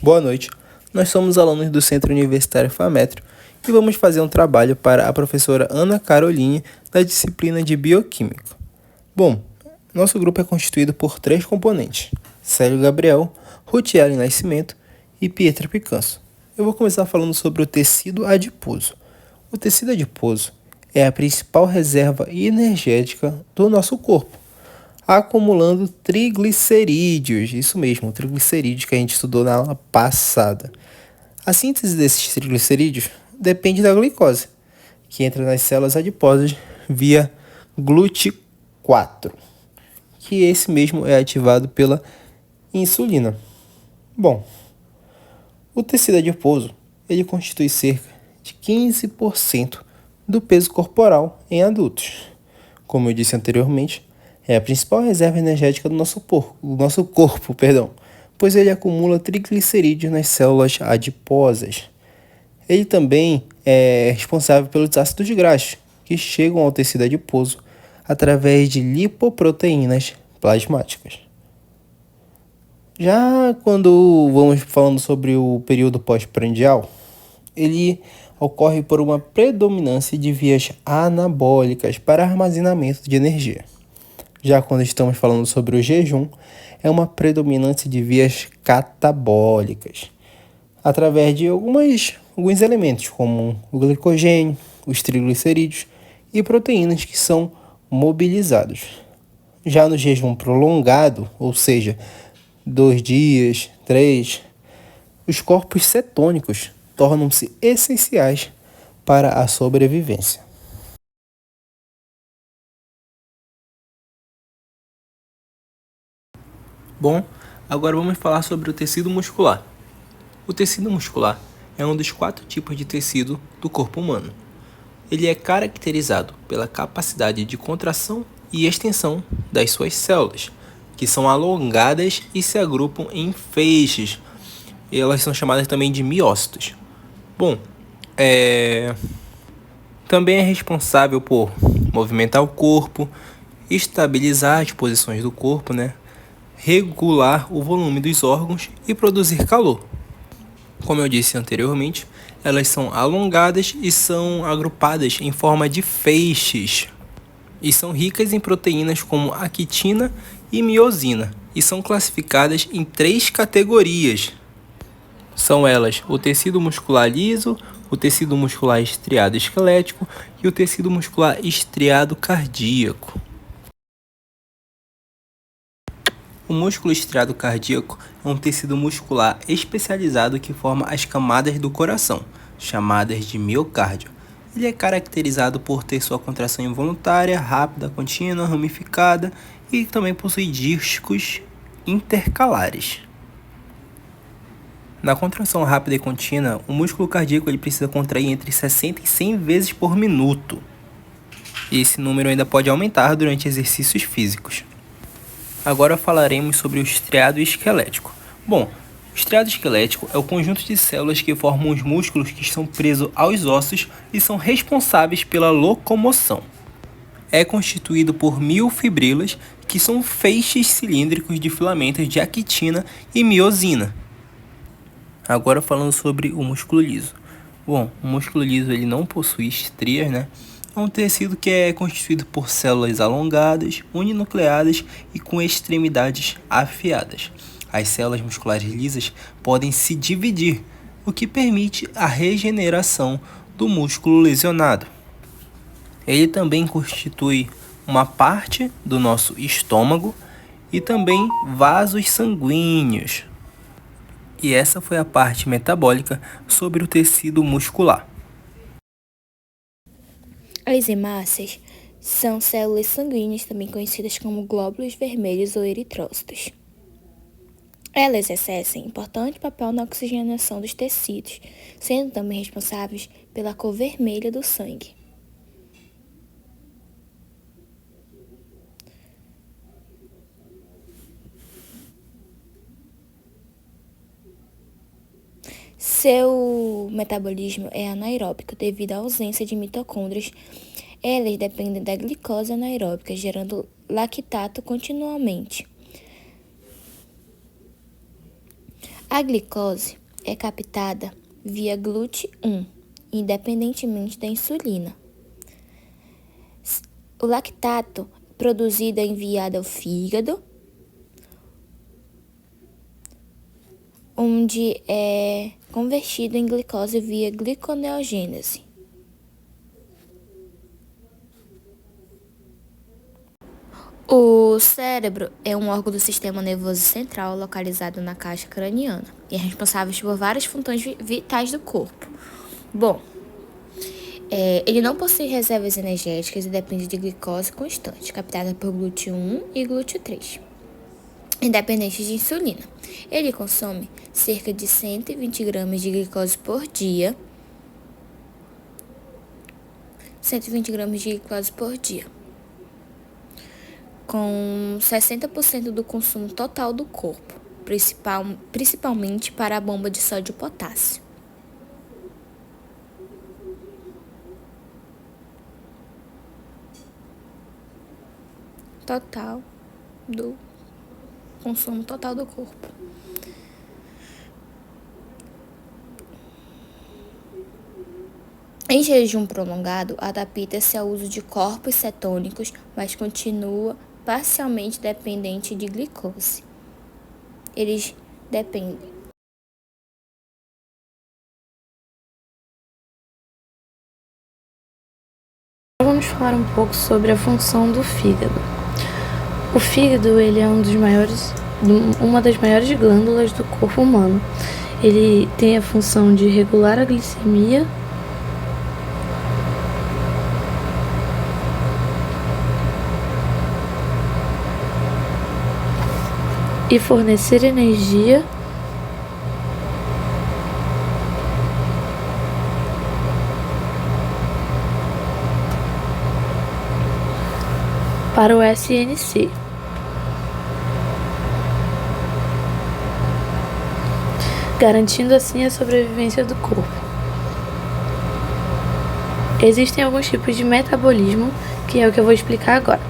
Boa noite, nós somos alunos do Centro Universitário FAMetro e vamos fazer um trabalho para a professora Ana Caroline da disciplina de Bioquímica. Bom, nosso grupo é constituído por 3 componentes, Célio Gabriel, Rutieli Nascimento e Pietra Picanso. Eu vou começar falando sobre o tecido adiposo. O tecido adiposo é a principal reserva energética do nosso corpo, acumulando triglicerídeos, isso mesmo, triglicerídeos que a gente estudou na aula passada. A síntese desses triglicerídeos depende da glicose, que entra nas células adiposas via GLUT4, que esse mesmo é ativado pela insulina. Bom, o tecido adiposo ele constitui cerca de 15% do peso corporal em adultos. Como eu disse anteriormente, é a principal reserva energética do nosso corpo, pois ele acumula triglicerídeos nas células adiposas. Ele também é responsável pelos ácidos graxos, que chegam ao tecido adiposo através de lipoproteínas plasmáticas. Já quando vamos falando sobre o período pós-prandial, ele ocorre por uma predominância de vias anabólicas para armazenamento de energia. Já quando estamos falando sobre o jejum, é uma predominância de vias catabólicas, através de alguns elementos, como o glicogênio, os triglicerídeos e proteínas que são mobilizados. Já no jejum prolongado, ou seja, 2 dias, 3, os corpos cetônicos tornam-se essenciais para a sobrevivência. Bom, agora vamos falar sobre o tecido muscular. O tecido muscular é um dos 4 tipos de tecido do corpo humano. Ele é caracterizado pela capacidade de contração e extensão das suas células, que são alongadas e se agrupam em feixes. Elas são chamadas também de miócitos. Bom, também é responsável por movimentar o corpo, estabilizar as posições do corpo, regular o volume dos órgãos e produzir calor. Como eu disse anteriormente, elas são alongadas e são agrupadas em forma de feixes. E são ricas em proteínas como a quitina e miosina. E são classificadas em 3 categorias. São elas o tecido muscular liso, o tecido muscular estriado esquelético e o tecido muscular estriado cardíaco. O músculo estriado cardíaco é um tecido muscular especializado que forma as camadas do coração, chamadas de miocárdio. Ele é caracterizado por ter sua contração involuntária, rápida, contínua, ramificada e também possui discos intercalares. Na contração rápida e contínua, o músculo cardíaco ele precisa contrair entre 60 e 100 vezes por minuto. E esse número ainda pode aumentar durante exercícios físicos. Agora falaremos sobre o estriado esquelético. Bom, o estriado esquelético é o conjunto de células que formam os músculos que estão presos aos ossos e são responsáveis pela locomoção. É constituído por miofibrilas, que são feixes cilíndricos de filamentos de actina e miosina. Agora falando sobre o músculo liso. Bom, o músculo liso ele não possui estrias, É um tecido que é constituído por células alongadas, uninucleadas e com extremidades afiadas. As células musculares lisas podem se dividir, o que permite a regeneração do músculo lesionado. Ele também constitui uma parte do nosso estômago e também vasos sanguíneos. E essa foi a parte metabólica sobre o tecido muscular. As hemácias são células sanguíneas, também conhecidas como glóbulos vermelhos ou eritrócitos. Elas exercem importante papel na oxigenação dos tecidos, sendo também responsáveis pela cor vermelha do sangue. Seu metabolismo é anaeróbico devido à ausência de mitocôndrias. Elas dependem da glicose anaeróbica, gerando lactato continuamente. A glicose é captada via GLUT1, independentemente da insulina. O lactato produzido é enviado ao fígado, onde é convertido em glicose via gliconeogênese. O cérebro é um órgão do sistema nervoso central localizado na caixa craniana e é responsável por várias funções vitais do corpo. Bom, ele não possui reservas energéticas e depende de glicose constante, captada por GLUT1 e GLUT3, independente de insulina. Ele consome cerca de 120 gramas de glicose por dia. 120 gramas de glicose por dia, com 60% do consumo total do corpo, principalmente para a bomba de sódio e potássio. Consumo total do corpo. Em jejum prolongado, adapta-se ao uso de corpos cetônicos, mas continua parcialmente dependente de glicose. Eles dependem. Vamos falar um pouco sobre a função do fígado. O fígado ele é uma das maiores glândulas do corpo humano. Ele tem a função de regular a glicemia, e fornecer energia para o SNC. Garantindo assim a sobrevivência do corpo. Existem alguns tipos de metabolismo, que é o que eu vou explicar agora.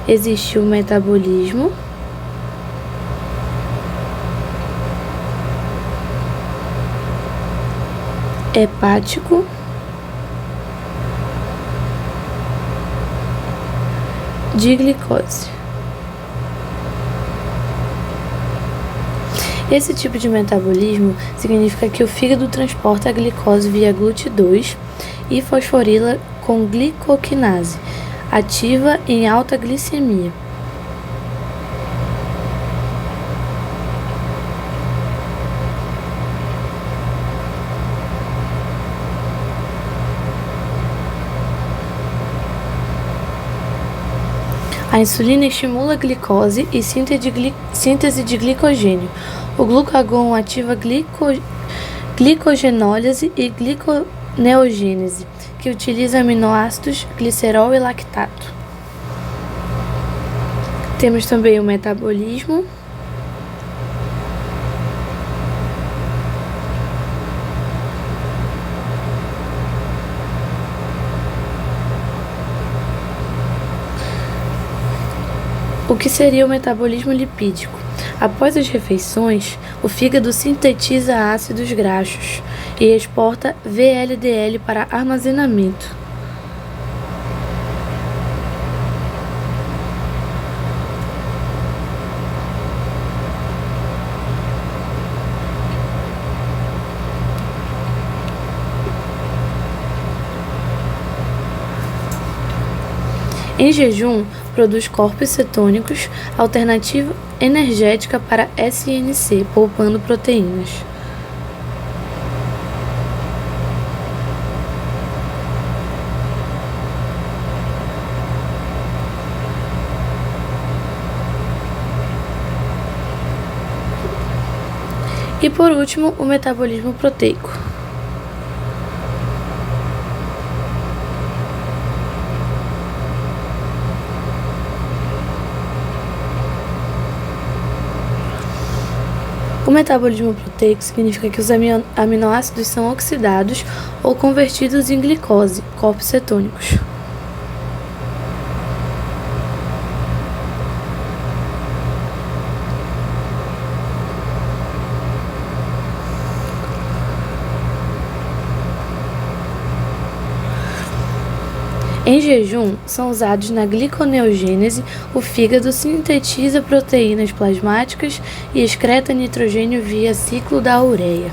Existe o metabolismo hepático, de glicose. Esse tipo de metabolismo significa que o fígado transporta a glicose via GLUT2 e fosforila com glicoquinase, ativa em alta glicemia. A insulina estimula a glicose e síntese de glicogênio. O glucagon ativa glicogenólise e gliconeogênese, que utiliza aminoácidos, glicerol e lactato. Temos também o metabolismo O que seria o metabolismo lipídico? Após as refeições, o fígado sintetiza ácidos graxos e exporta VLDL para armazenamento. Em jejum, produz corpos cetônicos, alternativa energética para SNC, poupando proteínas. E por último, o metabolismo proteico. O metabolismo proteico significa que os aminoácidos são oxidados ou convertidos em glicose, corpos cetônicos. Em jejum, são usados na gliconeogênese. O fígado sintetiza proteínas plasmáticas e excreta nitrogênio via ciclo da ureia.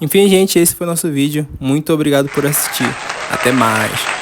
Enfim, gente, esse foi o nosso vídeo. Muito obrigado por assistir. Até mais!